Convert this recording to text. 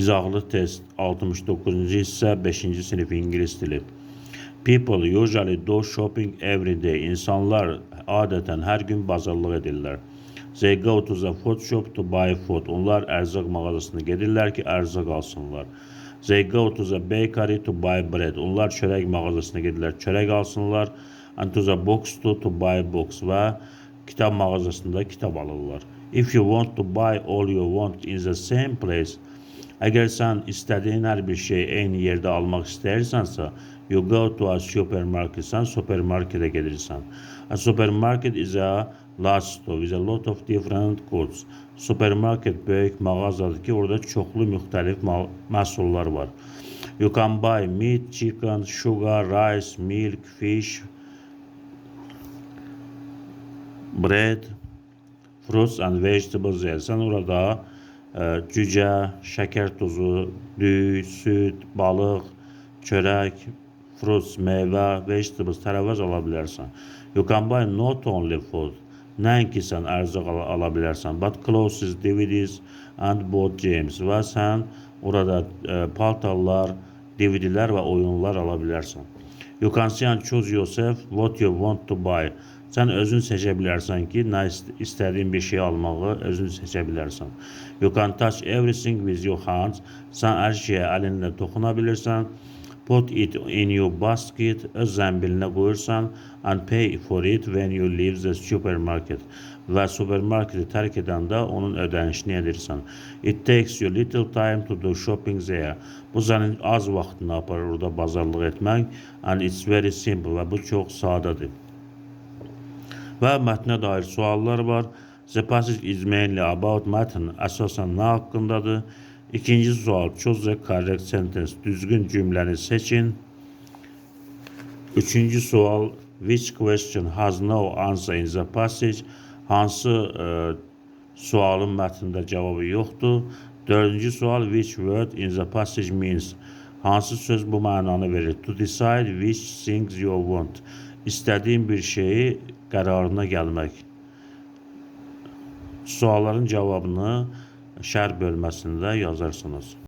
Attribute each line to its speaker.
Speaker 1: İzahlı test 69-cu hissə 5-ci sinif ingilis dili. People usually do shopping every day. İnsanlar adətən hər gün bazarlıq edirlər. They go to the food shop to buy food. Onlar ərzaq mağazasına gedirlər ki, ərzaq alsınlar. They go to the bakery to buy bread. Onlar çörək mağazasına gedirlər, çörək alsınlar. And to the bookstore to buy books. Və kitab mağazasında kitab alırlar. If you want to buy all you want in the same place, əgər sən istədiyin hər bir şeyi eyni yerdə almaq istəyirsənsə, you go to a supermarket. Sən supermarketə gedirsən. A supermarket is a large store with a lot of different goods. Supermarket böyük mağazadır ki, orada çoxlu müxtəlif məhsullar var. You can buy meat, chicken, sugar, rice, milk, fish, bread, fruits and vegetables. Sən orada cücə, şəkər tozu, düy, süd, balıq, çörək, fruits, meyvə, vegetables, tərəvəz ala bilərsən. You can buy not only food, nəinki sən ərzaq ala bilərsən, but clothes, DVDs and board games. Və sən orada paltarlar, DVDlər və oyunlar ala bilərsən. You can see and choose yourself what you want to buy. Sən özün seçə bilərsən ki, nə istədiyin bir şey almağı özün seçə bilərsən. You can touch everything with your hands. Sən hər şeyə əlinlə toxuna bilirsən. Put it in your basket. Öz zəmbilinə qoyursan. And pay for it when you leave the supermarket. Və supermarketi tərk edəndə onun ödənişini edirsən. It takes you little time to do shopping there. Bu sənin az vaxtını aparır orada bazarlıq etmək. And it's very simple. Və bu çox sadədir. Və mətnə dair suallar var. The passage is mainly about mətn. Əsasən nə haqqındadır? İkinci sual, choose the correct sentence. Düzgün cümləni seçin. Üçüncü sual, which question has no answer in the passage? Hansı sualın mətnində cavabı yoxdur? Dördüncü sual, which word in the passage means? Hansı söz bu mənanı verir? To decide which things you want. İstədiyin bir şeyi qərarına gəlmək. Sualların cavabını şərh bölməsində yazarsınız.